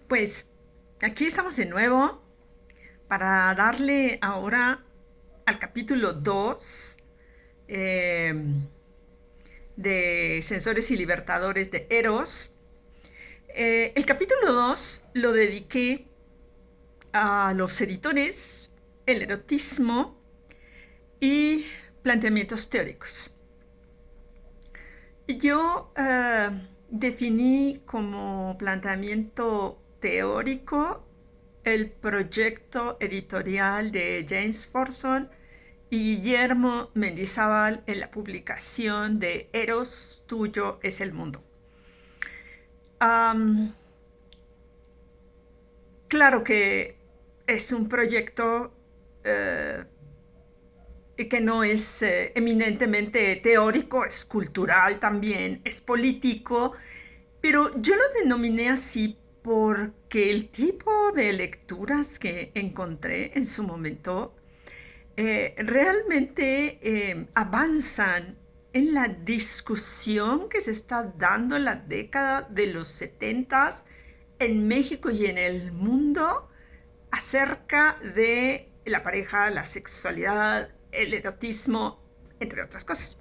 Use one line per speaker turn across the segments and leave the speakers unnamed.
Pues aquí estamos de nuevo para darle ahora al capítulo 2 eh, de Censores y Libertadores de Eros. El capítulo 2 lo dediqué a los editores, el erotismo y planteamientos teóricos. Yo definí como planteamiento teórico el proyecto editorial de James Forson y Guillermo Mendizábal en la publicación de Eros, tuyo es el mundo. Am, claro que es un proyecto eh, que no es eminentemente teórico, es cultural también, es político, pero yo lo denominé así porque el tipo de lecturas que encontré en su momento realmente avanzan en la discusión que se está dando en la década de los 70 en México y en el mundo acerca de la pareja, la sexualidad, el erotismo, entre otras cosas.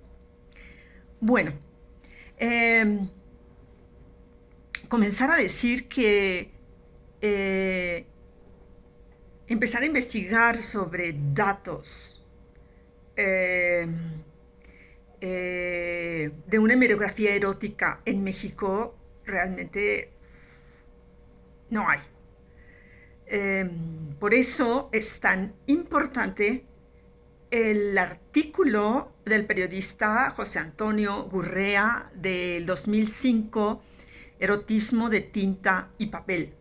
Bueno, eh, comenzar a decir que eh, empezar a investigar sobre datos eh, de una hemerografía erótica en México realmente no hay. Eh, por eso es tan importante el artículo del periodista José Antonio Gurrea del 2005, Erotismo de tinta y papel.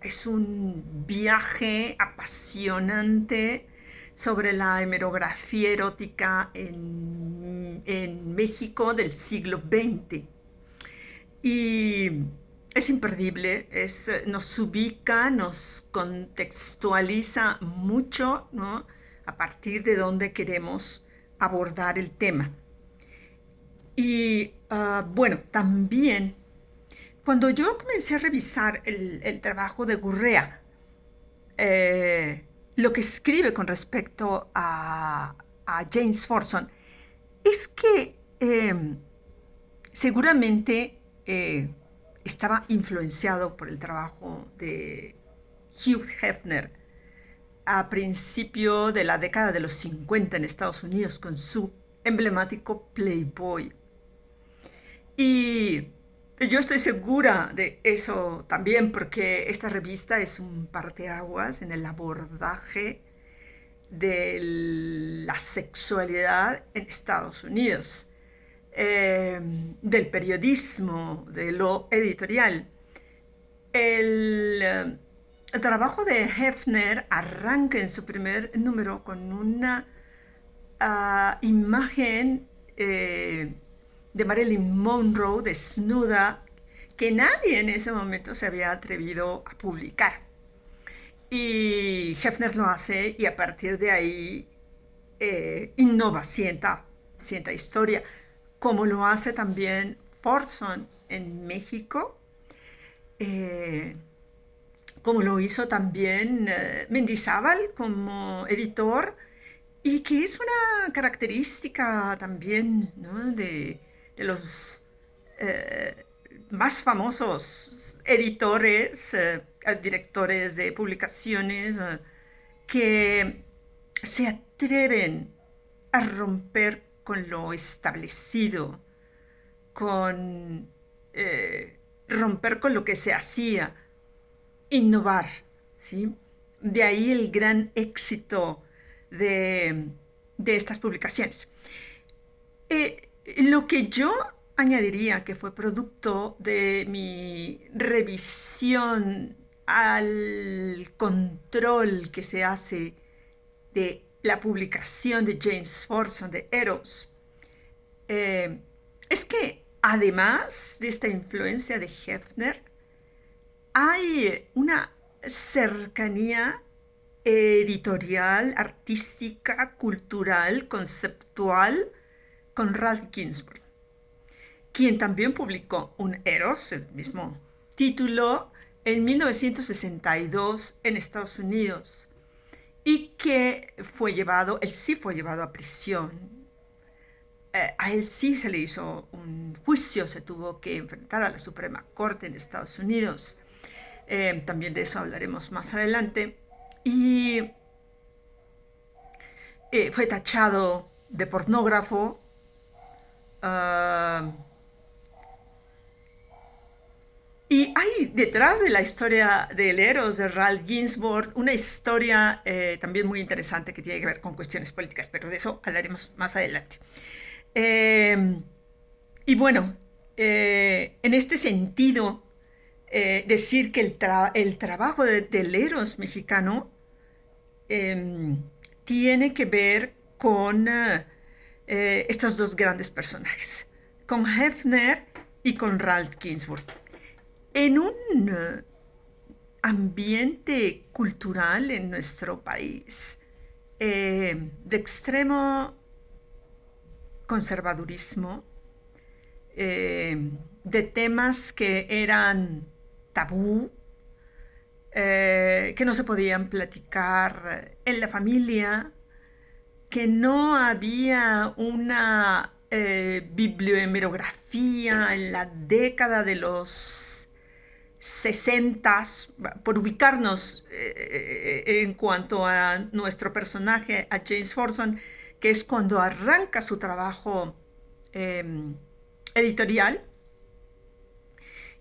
Es un viaje apasionante sobre la hemerografía erótica en México del siglo XX. Y es imperdible, nos ubica, nos contextualiza mucho, ¿no? A partir de donde queremos abordar el tema. Y bueno, también cuando yo comencé a revisar el trabajo de Gurrea, eh, lo que escribe con respecto a James Forson, es que seguramente estaba influenciado por el trabajo de Hugh Hefner a principio de la década de los 50 en Estados Unidos con su emblemático Playboy. Y yo estoy segura de eso también porque esta revista es un parteaguas en el abordaje de la sexualidad en Estados Unidos, eh, del periodismo, de lo editorial. El trabajo de Hefner arranca en su primer número con una imagen de Marilyn Monroe desnuda que nadie en ese momento se había atrevido a publicar. Y Hefner lo hace y a partir de ahí innova, sienta historia, como lo hace también Forson en México, eh, como lo hizo también Mendizábal como editor, y que es una característica también, ¿no? de los eh, más famosos editores, directores de publicaciones, que se atreven a romper con lo establecido, con romper con lo que se hacía, innovar, ¿sí? De ahí el gran éxito de, de estas publicaciones. Lo que yo añadiría que fue producto de mi revisión al control que se hace de la publicación de James Forson de Eros, eh, es que además de esta influencia de Hefner, hay una cercanía editorial, artística, cultural, conceptual con Ralph Ginsburg, quien también publicó un Eros, el mismo título, en 1962 en Estados Unidos y que fue llevado, él sí fue llevado a prisión. A él sí se le hizo un juicio, se tuvo que enfrentar a la Suprema Corte en Estados Unidos. También de eso hablaremos más adelante. Y fue tachado de pornógrafo. ah, y hay detrás de la historia del Eros de Ralph Ginzburg una historia también muy interesante que tiene que ver con cuestiones políticas, pero de eso hablaremos más adelante. Eh, y bueno, en este sentido, decir que el trabajo del Eros mexicano eh, tiene que ver con estos dos grandes personajes, con Hefner y con Ralph Ginzburg. En un ambiente cultural en nuestro país de extremo conservadurismo, de temas que eran tabú, que no se podían platicar en la familia, que no había una bibliohemerografía en la década de los 60, por ubicarnos en cuanto a nuestro personaje, a James Forson, que es cuando arranca su trabajo eh, editorial,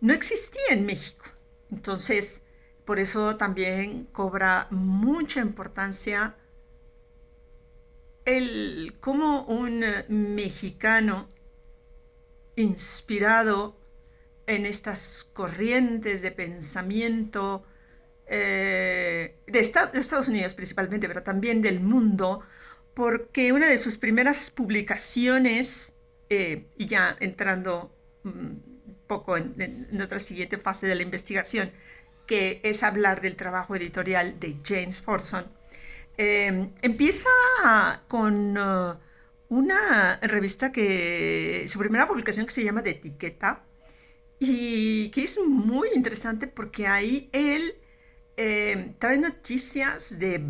no existía en México. Entonces, por eso también cobra mucha importancia el cómo un mexicano inspirado en estas corrientes de pensamiento de Estados Unidos principalmente, pero también del mundo, porque una de sus primeras publicaciones, y ya entrando poco en otra siguiente fase de la investigación, que es hablar del trabajo editorial de James Forson, empieza con una revista que, su primera publicación que se llama De Etiqueta, y que es muy interesante porque ahí él trae noticias de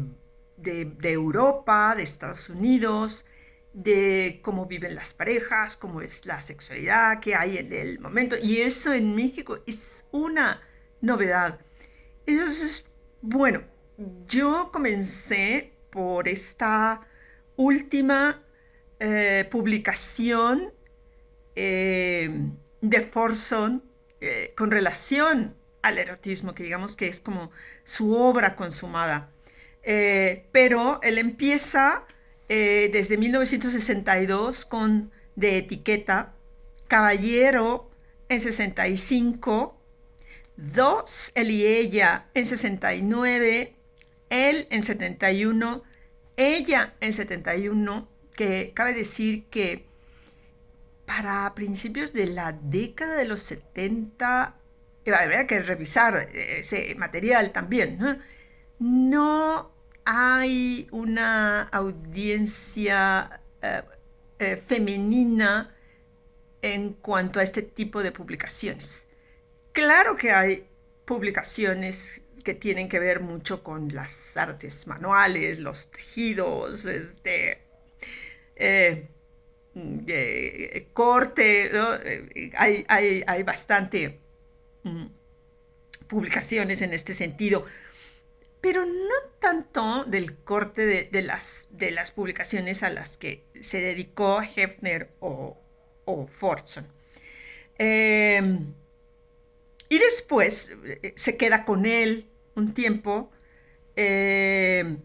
Europa, de Estados Unidos, de cómo viven las parejas, cómo es la sexualidad que hay en el momento. Y eso en México es una novedad. Entonces, bueno, yo comencé por esta última publicación de Forson con relación al erotismo, que digamos que es como su obra consumada. Pero él empieza desde 1962 con De Etiqueta, Caballero en 65, Dos, él y ella en 69, él en 71, ella en 71, que cabe decir que para principios de la década de los 70, habría que revisar ese material también, ¿no? No hay una audiencia femenina en cuanto a este tipo de publicaciones. Claro que hay publicaciones que tienen que ver mucho con las artes manuales, los tejidos, eh, corte, ¿no? Hay bastante mm, publicaciones en este sentido, pero no tanto del corte de las publicaciones a las que se dedicó Hefner o Fortson. Eh, y después se queda con él un tiempo. eh,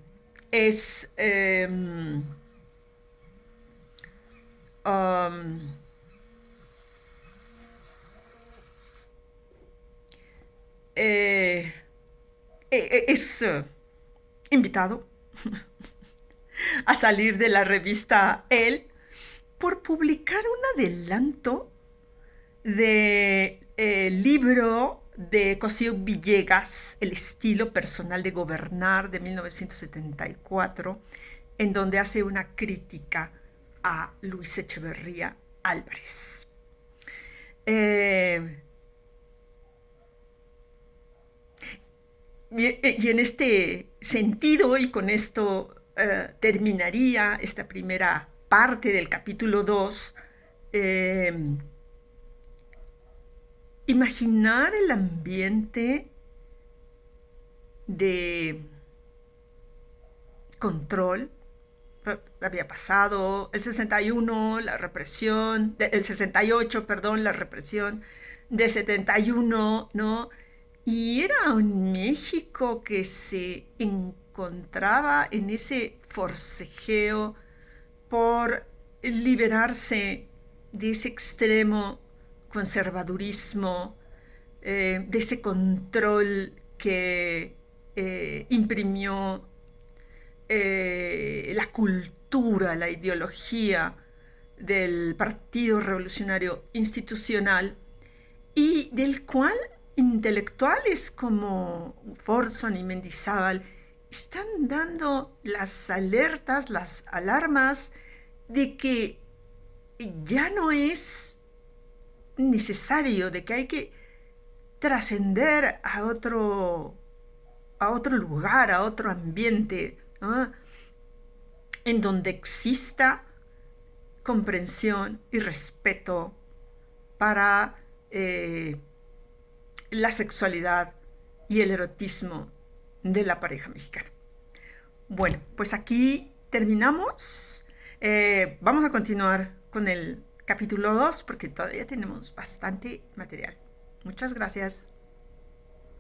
es um, eh, es invitado a salir de la revista Elle por publicar un adelanto de libro de Cosío Villegas, El estilo personal de gobernar de 1974, en donde hace una crítica a Luis Echeverría Álvarez. Eh, y en este sentido, y con esto terminaría esta primera parte del capítulo 2, eh, imaginar el ambiente de control. Había pasado el 61, la represión, el 68, perdón, la represión de 71, ¿no? Y era un México que se encontraba en ese forcejeo por liberarse de ese extremo conservadurismo, de ese control que imprimió la cultura, la ideología del Partido Revolucionario Institucional y del cual intelectuales como Forson y Mendizábal están dando las alertas, las alarmas de que ya no es necesario, de que hay que trascender a otro lugar, a otro ambiente, ¿no? En donde exista comprensión y respeto para la sexualidad y el erotismo de la pareja mexicana. Bueno, pues aquí terminamos. Vamos a continuar con el capítulo 2 porque todavía tenemos bastante material. Muchas gracias.